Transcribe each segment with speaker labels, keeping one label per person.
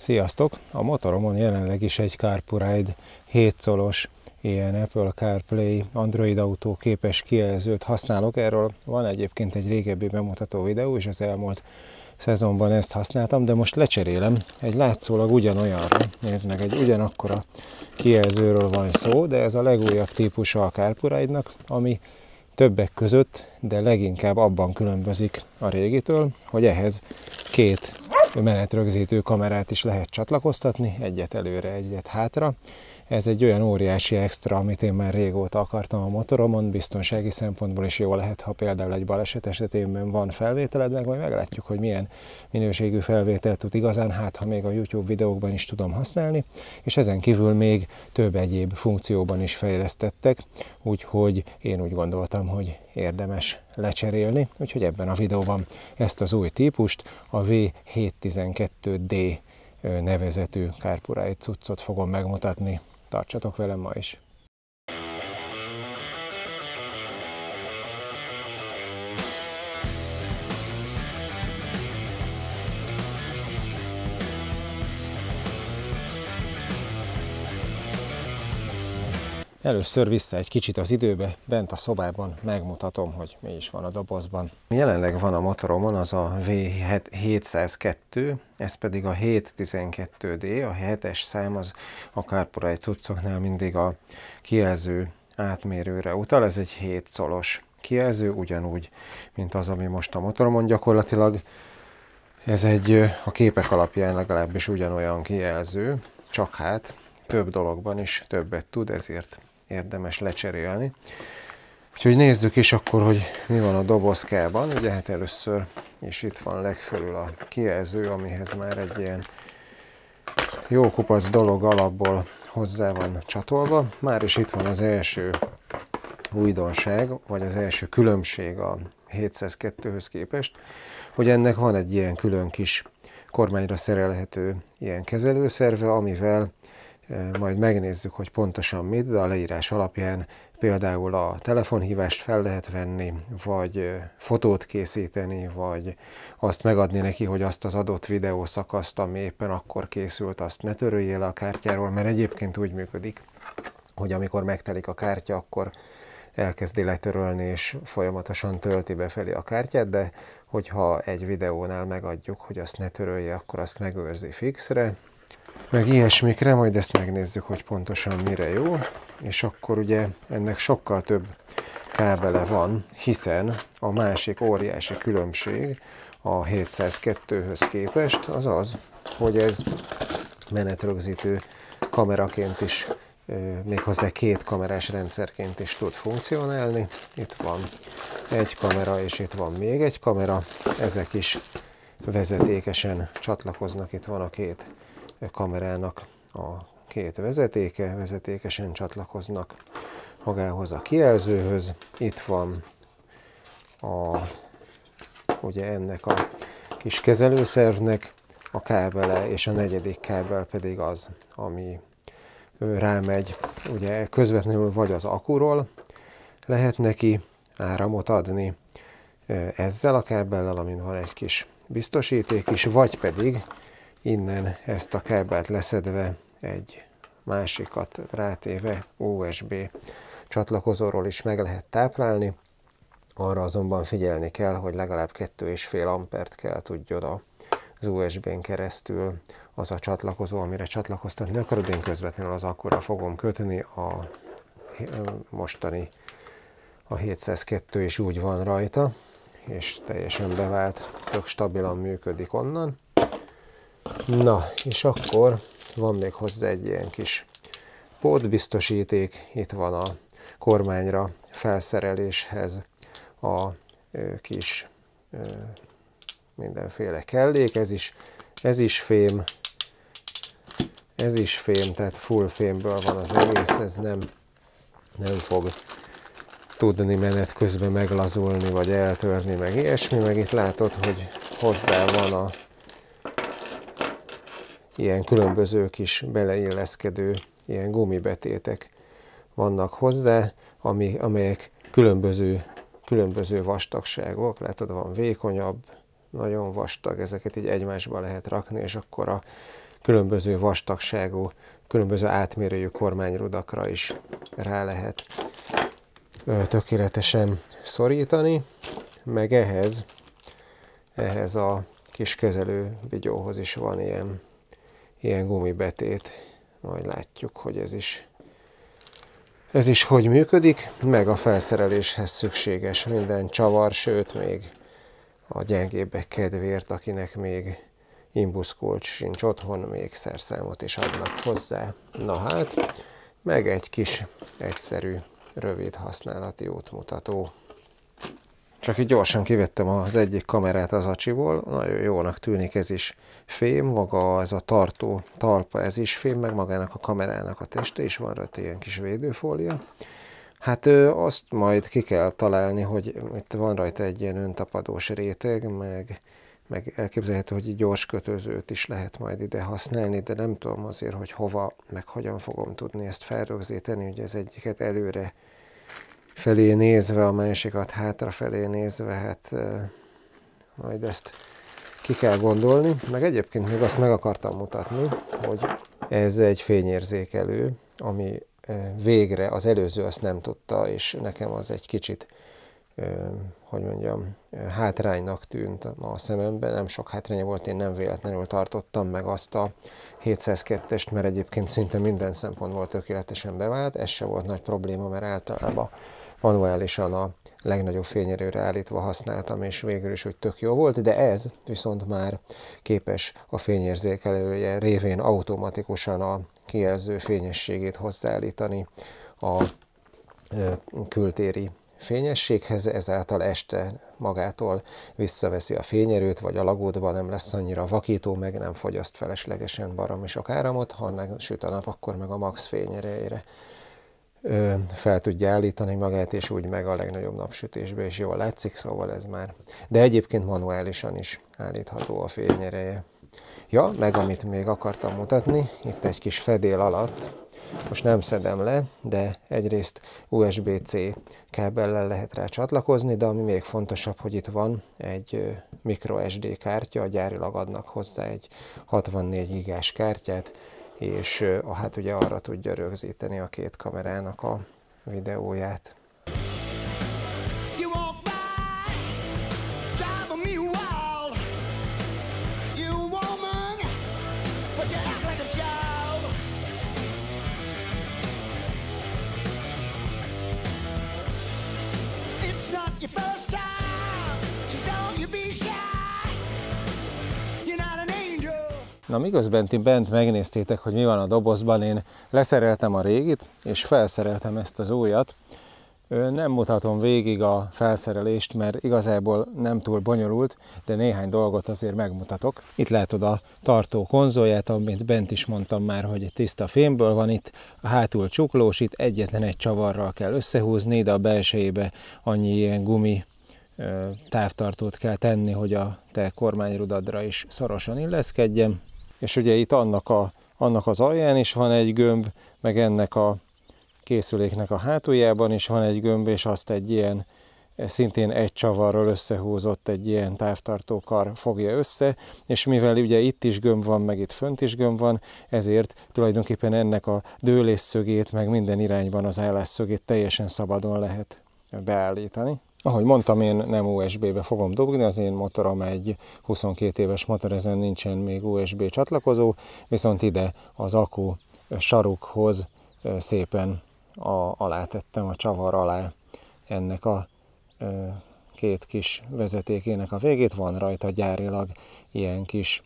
Speaker 1: Sziasztok! A motoromon jelenleg is egy CarPuride 7 colos ilyen Apple CarPlay Android Auto képes kijelzőt használok. Erről van egyébként egy régebbi bemutató videó, és az elmúlt szezonban ezt használtam, de most lecserélem egy látszólag ugyanolyanra. Nézd meg, egy ugyanakkora kijelzőről van szó, de ez a legújabb típusa a CarPuride-nak, ami többek között, de leginkább abban különbözik a régitől, hogy ehhez két menetrögzítő kamerát is lehet csatlakoztatni, egyet előre, egyet hátra. Ez egy olyan óriási extra, amit én már régóta akartam a motoromon, biztonsági szempontból is jó lehet, ha például egy baleset esetében van felvételed, meg majd meglátjuk, hogy milyen minőségű felvételt tud igazán, hát ha még a YouTube videókban is tudom használni, és ezen kívül még több egyéb funkcióban is fejlesztettek, úgyhogy én úgy gondoltam, hogy érdemes lecserélni, úgyhogy ebben a videóban ezt az új típust, a V712D nevezetű CarPuride cuccot fogom megmutatni. Tartsatok velem ma is! Először vissza egy kicsit az időbe, bent a szobában megmutatom, hogy mi is van a dobozban. Jelenleg van a motoromon az a V702, ez pedig a 712D, a 7-es szám az a CarPuride cuccoknál mindig a kijelző átmérőre utal, ez egy 7 colos kijelző, ugyanúgy, mint az, ami most a motoromon gyakorlatilag. Ez a képek alapján legalábbis ugyanolyan kijelző, csak hát több dologban is többet tud, ezért érdemes lecserélni. Úgyhogy nézzük is akkor, hogy mi van a dobozkában. Ugye hát először, és itt van legfölül a kijelző, amihez már egy ilyen jó kupac dolog alapból hozzá van csatolva. Már is itt van az első újdonság, vagy az első különbség a 702-höz képest, hogy ennek van egy ilyen külön kis kormányra szerelhető ilyen kezelőszerve, amivel majd megnézzük, hogy pontosan mit, de a leírás alapján például a telefonhívást fel lehet venni, vagy fotót készíteni, vagy azt megadni neki, hogy azt az adott videószakaszt, ami éppen akkor készült, azt ne töröljél le a kártyáról, mert egyébként úgy működik, hogy amikor megtelik a kártya, akkor elkezdi letörölni, és folyamatosan tölti befelé a kártyát, de hogyha egy videónál megadjuk, hogy azt ne törölje, akkor azt megőrzi fixre, meg ilyesmikre, majd ezt megnézzük, hogy pontosan mire jó, és akkor ugye ennek sokkal több kábele van, hiszen a másik óriási különbség a 702-höz képest az az, hogy ez menetrögzítő kameraként is, méghozzá két kamerás rendszerként is tud funkcionálni. Itt van egy kamera, és itt van még egy kamera, ezek is vezetékesen csatlakoznak, itt van a két kamerának a két vezetéke, vezetékesen csatlakoznak magához a kijelzőhöz. Itt van ugye ennek a kis kezelőszervnek a kábele, és a negyedik kábel pedig az, ami rámegy, ugye közvetlenül vagy az akuról lehet neki áramot adni ezzel a kábellel, amin van egy kis biztosíték is, vagy pedig innen ezt a kábelt leszedve egy másikat rátéve USB csatlakozóról is meg lehet táplálni. Arra azonban figyelni kell, hogy legalább 2,5 ampert kell tudjon az USB-n keresztül az a csatlakozó, amire csatlakoztatni akarod. Én közvetlenül az akkora fogom kötni, a mostani a 702 is úgy van rajta, és teljesen bevált, tök stabilan működik onnan. Na, és akkor van még hozzá egy ilyen kis pótbiztosíték, itt van a kormányra felszereléshez a kis mindenféle kellék, ez is fém, tehát full fémből van az egész, ez nem fog tudni menet közben meglazulni, vagy eltörni, meg ilyesmi, meg itt látod, hogy hozzá van a ilyen különböző kis beleilleszkedő ilyen gumibetétek vannak hozzá, amelyek különböző vastagságok, látod, van vékonyabb, nagyon vastag, ezeket így egymásba lehet rakni, és akkor a különböző vastagságú, különböző átmérőjű kormányrudakra is rá lehet tökéletesen szorítani, meg ehhez a kis kezelő bigyóhoz is van ilyen gumibetét. Majd látjuk, hogy ez is hogy működik, meg a felszereléshez szükséges minden csavar, sőt még a gyengébbek kedvéért, akinek még imbuszkulcs sincs otthon, még szerszámot is adnak hozzá. Na hát, meg egy kis egyszerű, rövid használati útmutató. Csak így gyorsan kivettem az egyik kamerát az acsiból, nagyon jónak tűnik, ez is fém, maga ez a tartó talpa, ez is fém, meg magának a kamerának a teste is van rajta ilyen kis védőfólia. Hát azt majd ki kell találni, hogy itt van rajta egy ilyen öntapadós réteg, meg elképzelhető, hogy gyors kötözőt is lehet majd ide használni, de nem tudom azért, hogy hova, meg hogyan fogom tudni ezt felrögzíteni, ugye ez egyiket előre felé nézve, a másikat hátra felé nézve, hát majd ezt ki kell gondolni. Meg egyébként még azt meg akartam mutatni, hogy ez egy fényérzékelő, ami végre az előző azt nem tudta, és nekem az egy kicsit, hogy mondjam, hátránynak tűnt a szememben. Nem sok hátránya volt, én nem véletlenül tartottam meg azt a 702-est, mert egyébként szinte minden szempontból tökéletesen bevált. Ez se volt nagy probléma, mert általában manuálisan a legnagyobb fényerőre állítva használtam, és végül is úgy tök jó volt, de ez viszont már képes a fényérzékelője révén automatikusan a kijelző fényességét hozzáállítani a kültéri fényességhez, ezáltal este magától visszaveszi a fényerőt, vagy a lagódban nem lesz annyira vakító, meg nem fogyaszt feleslegesen baromi sok áramot, ha meg süt a nap, akkor meg a max fényerejére fel tudja állítani magát, és úgy meg a legnagyobb napsütésben is jól látszik, szóval ez már. De egyébként manuálisan is állítható a fényereje. Ja, meg amit még akartam mutatni, itt egy kis fedél alatt, most nem szedem le, de egyrészt USB-C kábellel lehet rá csatlakozni, de ami még fontosabb, hogy itt van egy microSD kártya, gyárilag adnak hozzá egy 64 gigás kártyát, és hát ugye arra tudja rögzíteni a két kamerának a videóját. Na, miközben ti bent megnéztétek, hogy mi van a dobozban, én leszereltem a régit, és felszereltem ezt az újat. Nem mutatom végig a felszerelést, mert igazából nem túl bonyolult, de néhány dolgot azért megmutatok. Itt látod a tartó konzolját, amit bent is mondtam már, hogy tiszta fémből van itt, a hátul csuklós, itt egyetlen egy csavarral kell összehúzni, de a belsejébe annyi ilyen gumi távtartót kell tenni, hogy a te kormányrudadra is szorosan illeszkedjen. És ugye itt annak az alján is van egy gömb, meg ennek a készüléknek a hátuljában is van egy gömb, és azt egy ilyen, szintén egy csavarral összehúzott egy ilyen távtartókar fogja össze, és mivel ugye itt is gömb van, meg itt fönt is gömb van, ezért tulajdonképpen ennek a dőlésszögét, meg minden irányban az állásszögét teljesen szabadon lehet beállítani. Ahogy mondtam, én nem USB-be fogom dobni, az én motorom egy 22 éves motor, ezen nincsen még USB csatlakozó, viszont ide az akku sarukhoz szépen alá tettem, a csavar alá ennek a két kis vezetékének a végét, van rajta gyárilag ilyen kis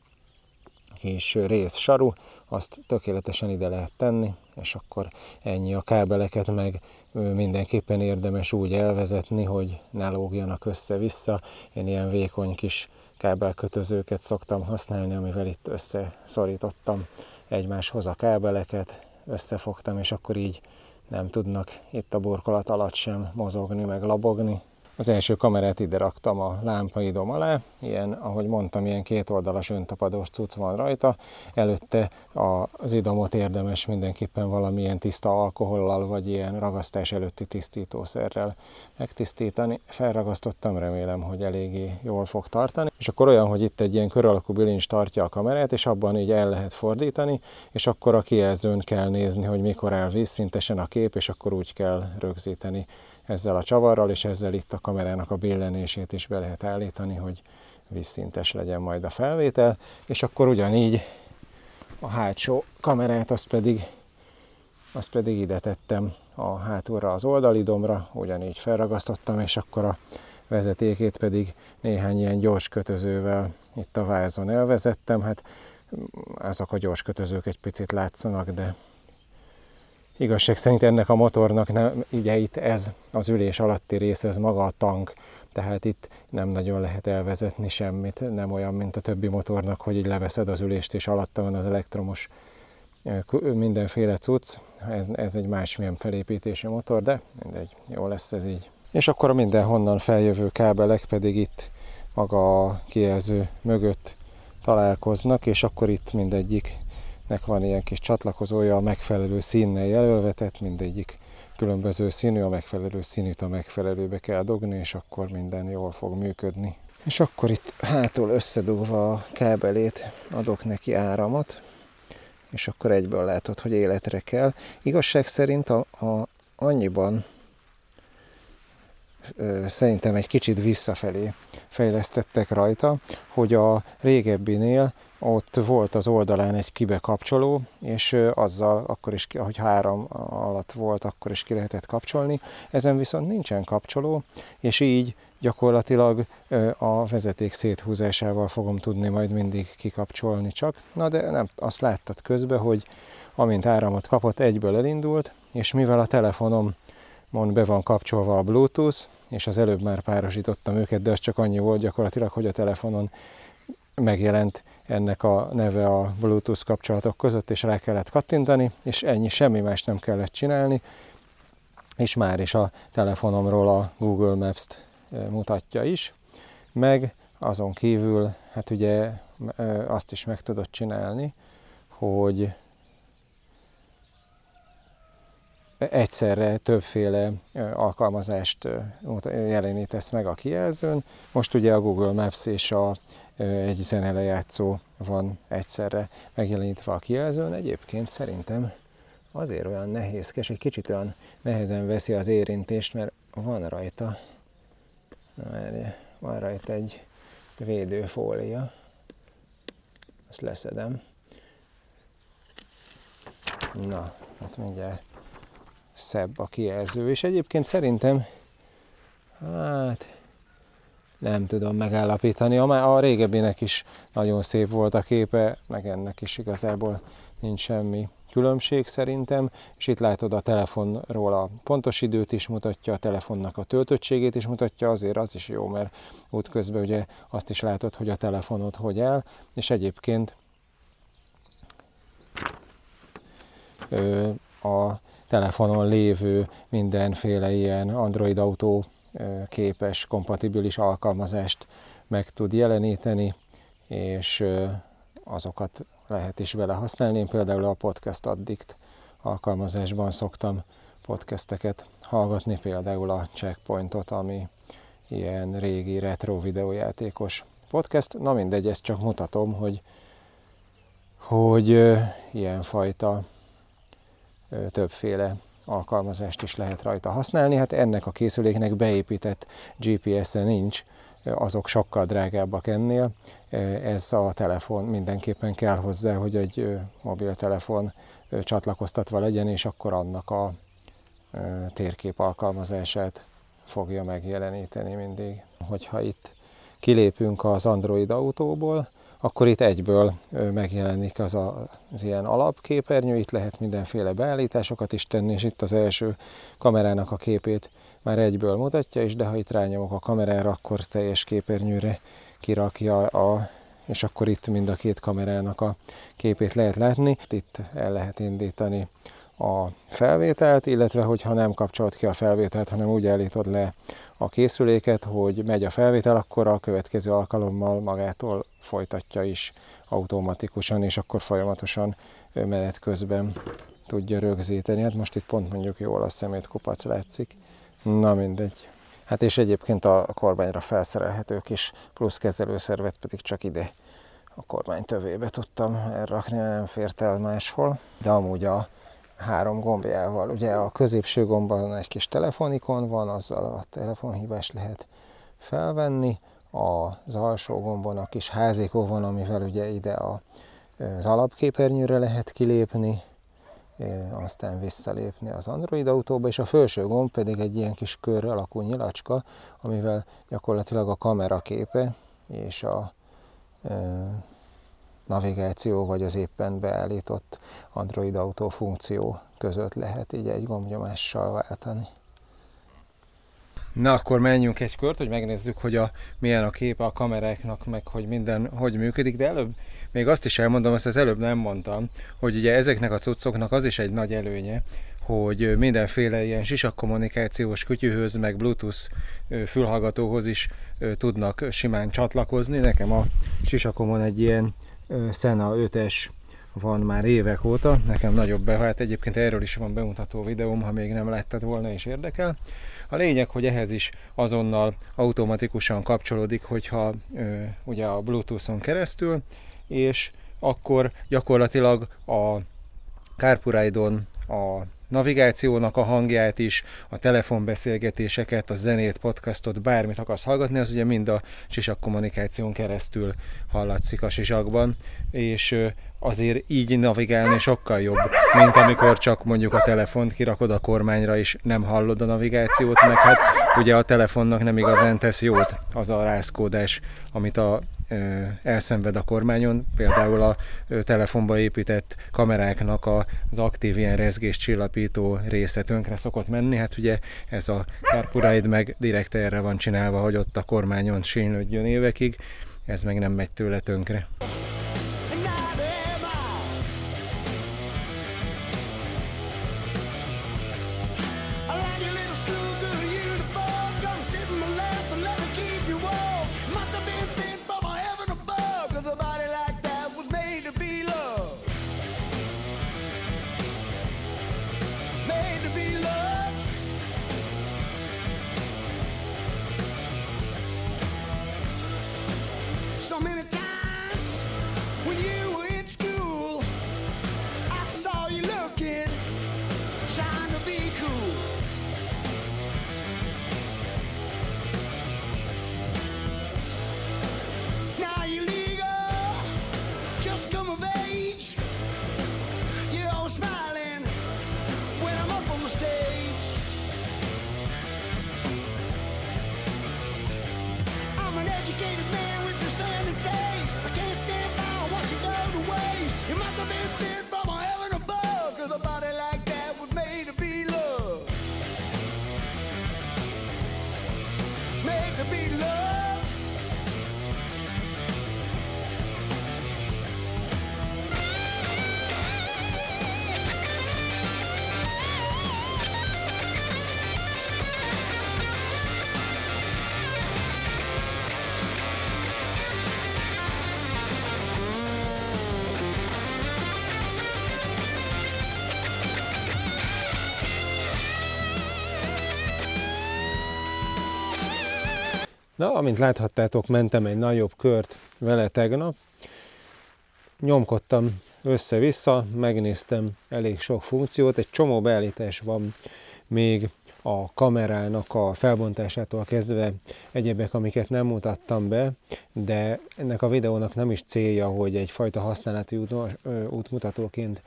Speaker 1: részsaru, azt tökéletesen ide lehet tenni, és akkor ennyi. A kábeleket meg mindenképpen érdemes úgy elvezetni, hogy ne lógjanak össze-vissza. Én ilyen vékony kis kábelkötözőket szoktam használni, amivel itt összeszorítottam egymáshoz a kábeleket, összefogtam, és akkor így nem tudnak itt a burkolat alatt sem mozogni, meg labogni. Az első kamerát ide raktam a lámpaidom alá, ilyen, ahogy mondtam, ilyen kétoldalas öntapadós cucc van rajta. Előtte az idomot érdemes mindenképpen valamilyen tiszta alkohollal, vagy ilyen ragasztás előtti tisztítószerrel megtisztítani. Felragasztottam, remélem, hogy eléggé jól fog tartani. És akkor olyan, hogy itt egy ilyen kör alakú bilincs tartja a kamerát, és abban így el lehet fordítani, és akkor a kijelzőn kell nézni, hogy mikor áll vízszintesen a kép, és akkor úgy kell rögzíteni ezzel a csavarral, és ezzel itt a kamerának a billenését is be lehet állítani, hogy vízszintes legyen majd a felvétel, és akkor ugyanígy a hátsó kamerát, azt pedig ide tettem a hátulra az oldalidomra, ugyanígy felragasztottam, és akkor a vezetékét pedig néhány ilyen gyors kötözővel itt a vázon elvezettem. Hát azok a gyors kötözők egy picit látszanak, de igazság szerint ennek a motornak ugye itt ez az ülés alatti rész, ez maga a tank, tehát itt nem nagyon lehet elvezetni semmit, nem olyan, mint a többi motornak, hogy így leveszed az ülést, és alatta van az elektromos mindenféle cucc. Ez egy másmilyen felépítési motor, de mindegy, jó lesz ez így. És akkor a mindenhonnan feljövő kábelek pedig itt maga a kijelző mögött találkoznak, és akkor itt mindegyiknek van ilyen kis csatlakozója, a megfelelő színnel jelölvetett, mindegyik különböző színű, a megfelelő színűt a megfelelőbe kell dugni, és akkor minden jól fog működni. És akkor itt hátul összedugva a kábelét adok neki áramot, és akkor egyből látod, hogy életre kell. Igazság szerint annyiban szerintem egy kicsit visszafelé fejlesztettek rajta, hogy a régebbinél ott volt az oldalán egy kibekapcsoló, és azzal akkor is, ahogy áram alatt volt, akkor is ki lehetett kapcsolni. Ezen viszont nincsen kapcsoló, és így gyakorlatilag a vezeték széthúzásával fogom tudni majd mindig kikapcsolni csak. Na de nem, azt láttad közben, hogy amint áramot kapott, egyből elindult, és mivel a telefonom be van kapcsolva a Bluetooth, és az előbb már párosítottam őket, de az csak annyi volt gyakorlatilag, hogy a telefonon megjelent ennek a neve a Bluetooth kapcsolatok között, és rá kellett kattintani, és ennyi, semmi más nem kellett csinálni, és már is a telefonomról a Google Maps-t mutatja is, meg azon kívül, hát ugye azt is meg tudod csinálni, hogy egyszerre többféle alkalmazást jelenítesz meg a kijelzőn. Most ugye a Google Maps és egy zenelejátszó van egyszerre megjelenítve a kijelzőn. Egyébként szerintem azért olyan nehézkes, egy kicsit olyan nehezen veszi az érintést, mert van rajta egy védőfólia. Ezt leszedem. Na, hát mindjárt szebb a kijelző, és egyébként szerintem, hát nem tudom megállapítani, a régebbinek is nagyon szép volt a képe, meg ennek is igazából nincs semmi különbség szerintem, és itt látod a telefonról a pontos időt is mutatja, a telefonnak a töltöttségét is mutatja, azért az is jó, mert útközben ugye azt is látod, hogy a telefonod hogy áll, és egyébként a telefonon lévő mindenféle ilyen Android Auto képes, kompatibilis alkalmazást meg tud jeleníteni, és azokat lehet is vele használni. Én például a Podcast Addict alkalmazásban szoktam podcasteket hallgatni, például a Checkpointot, ami ilyen régi retro videójátékos podcast. Na mindegy, ezt csak mutatom, hogy ilyenfajta többféle alkalmazást is lehet rajta használni. Hát ennek a készüléknek beépített GPS-e nincs, azok sokkal drágábbak ennél. Ez a telefon mindenképpen kell hozzá, hogy egy mobiltelefon csatlakoztatva legyen, és akkor annak a térkép alkalmazását fogja megjeleníteni mindig. Hogyha itt kilépünk az Android Autóból, akkor itt egyből megjelenik az ilyen alapképernyő, itt lehet mindenféle beállításokat is tenni, és itt az első kamerának a képét már egyből mutatja is, de ha itt rányomok a kamerára, akkor teljes képernyőre kirakja, és akkor itt mind a két kamerának a képét lehet látni. Itt el lehet indítani a felvételt, illetve hogyha nem kapcsolod ki a felvételt, hanem úgy állítod le a készüléket, hogy megy a felvétel, akkor a következő alkalommal magától folytatja is automatikusan, és akkor folyamatosan menet közben tudja rögzíteni. Hát most itt pont mondjuk jól a szemétkupac látszik. Na mindegy. Hát és egyébként a kormányra felszerelhető kis plusz kezelőszervet pedig csak ide a kormány tövébe tudtam elrakni, nem fért el máshol. De amúgy a 3 gombjával, ugye a középső gombon egy kis telefonikon van, azzal a telefonhívást lehet felvenni, az alsó gombon a kis házikó van, amivel ugye ide az alapképernyőre lehet kilépni, aztán visszalépni az Android autóba, és a felső gomb pedig egy ilyen kis kör alakú nyilacska, amivel gyakorlatilag a kamera képe és a navigáció vagy az éppen beállított Android autó funkció között lehet így egy gombnyomással váltani. Na akkor menjünk egy kört, hogy megnézzük, hogy milyen a képe a kameráknak, meg hogy minden hogy működik, de előbb még azt is elmondom, azt az előbb nem mondtam, hogy ugye ezeknek a cuccoknak az is egy nagy előnye, hogy mindenféle ilyen sisakkommunikációs kütyűhöz, meg Bluetooth fülhallgatóhoz is tudnak simán csatlakozni. Nekem a sisakomon egy ilyen Sena 5S van már évek óta, nekem nagyobb bevált, egyébként erről is van bemutató videóm, ha még nem láttad volna és érdekel. A lényeg, hogy ehhez is azonnal automatikusan kapcsolódik, hogyha ugye a Bluetooth-on keresztül, és akkor gyakorlatilag a CarPlay-on a navigációnak a hangját is, a telefonbeszélgetéseket, a zenét, podcastot, bármit akarsz hallgatni, az ugye mind a sisakkommunikáción keresztül hallatszik a sisakban, és azért így navigálni sokkal jobb, mint amikor csak mondjuk a telefont kirakod a kormányra és nem hallod a navigációt, meg hát ugye a telefonnak nem igazán tesz jót az a rázkódás, amit elszenved a kormányon, például a telefonba épített kameráknak az aktív ilyen rezgéscsillapító része tönkre szokott menni, hát ugye ez a CarPlay meg direkt erre van csinálva, hogy ott a kormányon sínlődjön évekig, ez meg nem megy tőle tönkre.
Speaker 2: So many times when you were in school, I saw you looking, trying to be cool. Now you're legal, just come of age. You're all smiling when I'm up on the stage. I'm an educated man with discerning taste. I can't stand by and watch you go to waste. You must have been bent from heaven above, 'cause a body like that was made to be loved. Made to be loved.
Speaker 1: Na, amint láthattátok, mentem egy nagyobb kört vele tegnap. Nyomkodtam össze-vissza, megnéztem elég sok funkciót, egy csomó beállítás van még a kamerának a felbontásától kezdve egyebek, amiket nem mutattam be, de ennek a videónak nem is célja, hogy egyfajta használati útmutatóként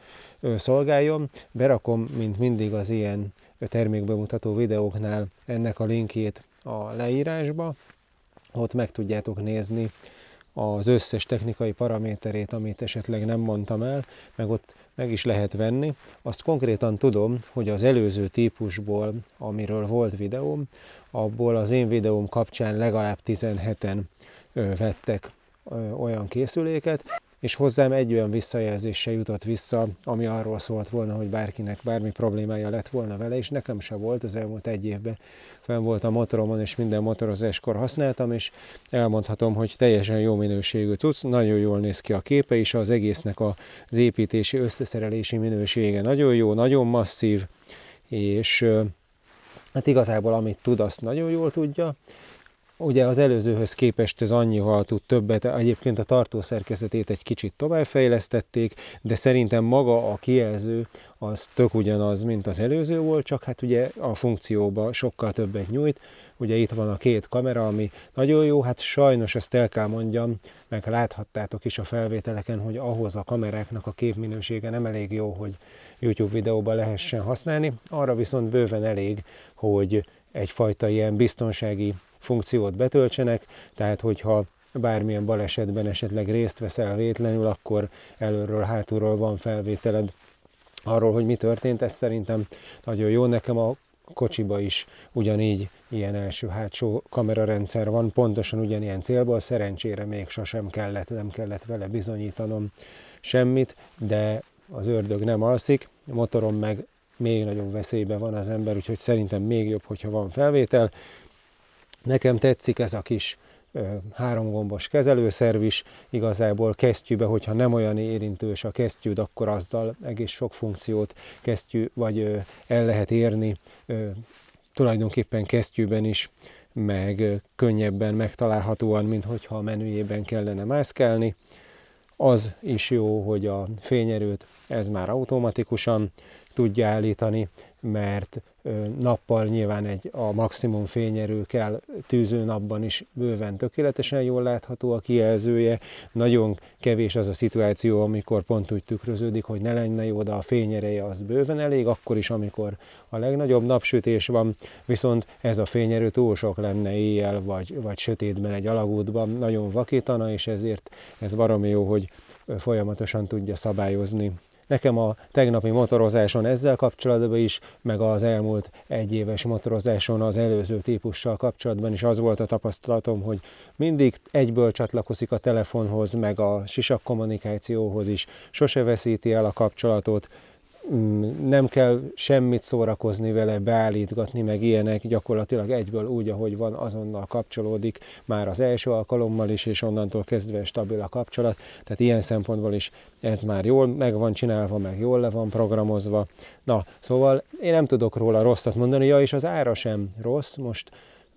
Speaker 1: szolgáljon. Berakom, mint mindig az ilyen termékbemutató videóknál ennek a linkjét a leírásba, ott meg tudjátok nézni az összes technikai paraméterét, amit esetleg nem mondtam el, meg ott meg is lehet venni. Azt konkrétan tudom, hogy az előző típusból, amiről volt videóm, abból az én videóm kapcsán legalább 17-en vettek olyan készüléket, és hozzám egy olyan visszajelzéssel jutott vissza, ami arról szólt volna, hogy bárkinek bármi problémája lett volna vele, és nekem se volt. Az elmúlt egy évben fenn volt a motoromon, és minden motorozáskor használtam, és elmondhatom, hogy teljesen jó minőségű cucc, nagyon jól néz ki a képe is, az egésznek az építési, összeszerelési minősége nagyon jó, nagyon masszív, és hát igazából amit tud, azt nagyon jól tudja. Ugye az előzőhöz képest ez annyival tud többet, egyébként a tartószerkezetét egy kicsit továbbfejlesztették, de szerintem maga a kijelző az tök ugyanaz, mint az előző volt, csak hát ugye a funkcióba sokkal többet nyújt. Ugye itt van a két kamera, ami nagyon jó, hát sajnos ezt el kell mondjam, meg láthattátok is a felvételeken, hogy ahhoz a kameráknak a képminősége nem elég jó, hogy YouTube videóban lehessen használni, arra viszont bőven elég, hogy egyfajta ilyen biztonsági funkciót betöltsenek, tehát hogyha bármilyen balesetben esetleg részt veszel vétlenül, akkor előről, hátulról van felvételed arról, hogy mi történt. Ez szerintem nagyon jó. Nekem a kocsiba is ugyanígy ilyen első-hátsó kamerarendszer van, pontosan ugyanilyen célból, szerencsére még sosem nem kellett vele bizonyítanom semmit, de az ördög nem alszik, a motoron meg még nagyobb veszélyben van az ember, úgyhogy szerintem még jobb, hogyha van felvétel. Nekem tetszik ez a kis 3 gombos kezelőszerv is, igazából kesztyűbe, hogyha nem olyan érintős a kesztyűd, akkor azzal egész sok funkciót el lehet érni, tulajdonképpen kesztyűben is, meg könnyebben megtalálhatóan, mint hogyha a menüjében kellene mászkálni. Az is jó, hogy a fényerőt ez már automatikusan tudja állítani, mert nappal nyilván a maximum fényerő kell, tűzőnapban is bőven tökéletesen jól látható a kijelzője. Nagyon kevés az a szituáció, amikor pont úgy tükröződik, hogy ne lenne jó, de a fényereje az bőven elég, akkor is, amikor a legnagyobb napsütés van, viszont ez a fényerő túl sok lenne éjjel, vagy sötétben egy alagútban, nagyon vakítana, és ezért ez baromi jó, hogy folyamatosan tudja szabályozni. Nekem a tegnapi motorozáson ezzel kapcsolatban is, meg az elmúlt 1 éves motorozáson az előző típussal kapcsolatban is az volt a tapasztalatom, hogy mindig egyből csatlakozik a telefonhoz, meg a sisak kommunikációhoz is, sose veszíti el a kapcsolatot, nem kell semmit szórakozni vele, beállítgatni, meg ilyenek, gyakorlatilag egyből úgy, ahogy van, azonnal kapcsolódik már az első alkalommal is, és onnantól kezdve stabil a kapcsolat. Tehát ilyen szempontból is ez már jól meg van csinálva, meg jól le van programozva. Na, szóval én nem tudok róla rosszat mondani, ja, és az ára sem rossz, most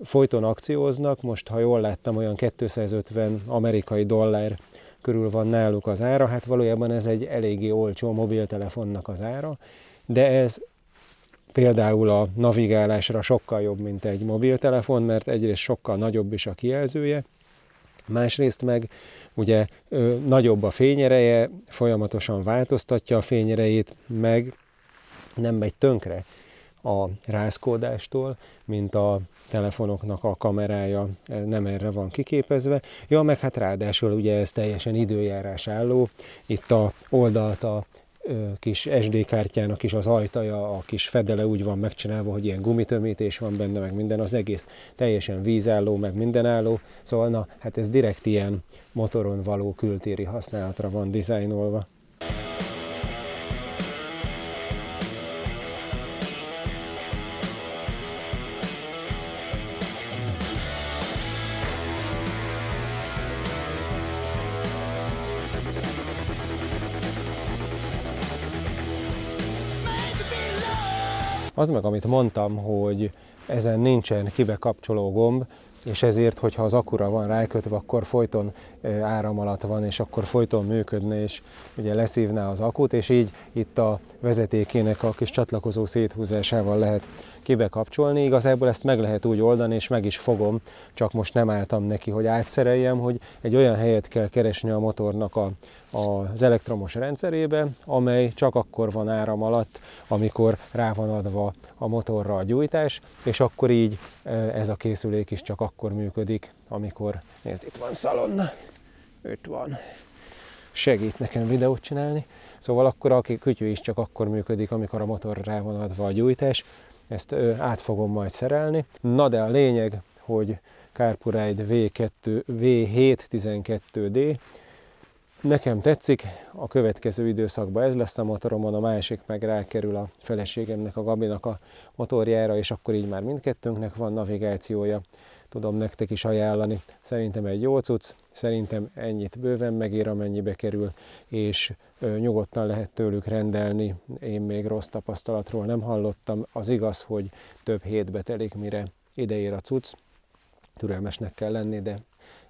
Speaker 1: folyton akcióznak, most ha jól láttam, olyan 250 amerikai dollár körül van náluk az ára, hát valójában ez egy eléggé olcsó mobiltelefonnak az ára, de ez például a navigálásra sokkal jobb, mint egy mobiltelefon, mert egyrészt sokkal nagyobb is a kijelzője, másrészt meg ugye nagyobb a fényereje, folyamatosan változtatja a fényerejét, meg nem megy tönkre a rázkódástól, mint a telefonoknak a kamerája nem erre van kiképezve. Ja, meg hát ráadásul ugye ez teljesen időjárás álló. Itt a oldalt a kis SD kártyának is az ajtaja, a kis fedele úgy van megcsinálva, hogy ilyen gumitömítés van benne, meg minden, az egész teljesen vízálló, meg mindenálló. Szóval na, hát ez direkt ilyen motoron való kültéri használatra van dizájnolva. Az meg, amit mondtam, hogy ezen nincsen kibekapcsoló gomb, és ezért, hogyha az akkura van rákötve, akkor folyton áram alatt van, és akkor folyton működne, és ugye leszívná az akut, és így itt a vezetékének a kis csatlakozó széthúzásával lehet kibekapcsolni. Igazából ezt meg lehet úgy oldani, és meg is fogom, csak most nem álltam neki, hogy átszereljem, hogy egy olyan helyet kell keresni a motornak az elektromos rendszerébe, amely csak akkor van áram alatt, amikor rá van adva a motorra a gyújtás, és akkor így ez a készülék is csak akkor működik, amikor, nézd, itt van szalonna, itt van, segít nekem videót csinálni, szóval akkor a kütyű is csak akkor működik, amikor a motorra rá van adva a gyújtás, ezt át fogom majd szerelni. Na de a lényeg, hogy CarPuride V712D, Nekem tetszik, a következő időszakban ez lesz a motoromon, a másik meg rákerül a feleségemnek, a Gabinak a motorjára, és akkor így már mindkettőnknek van navigációja. Tudom nektek is ajánlani. Szerintem egy jó cucc, szerintem ennyit bőven megér, amennyibe kerül, és nyugodtan lehet tőlük rendelni. Én még rossz tapasztalatról nem hallottam. Az igaz, hogy több hétbe telik, mire ideér a cucc. Türelmesnek kell lenni, de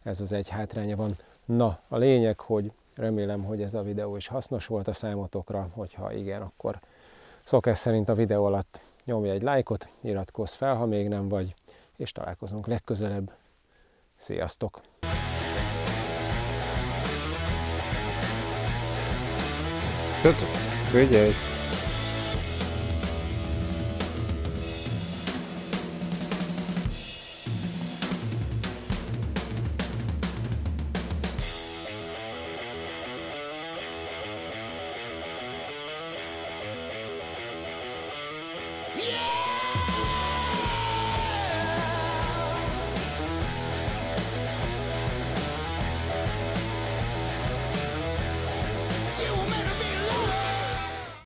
Speaker 1: ez az egy hátránya van. Na, a lényeg, hogy remélem, hogy ez a videó is hasznos volt a számotokra, hogyha igen, akkor szokás szerint a videó alatt nyomj egy lájkot, iratkozz fel, ha még nem vagy, és találkozunk legközelebb. Sziasztok! Figyelj!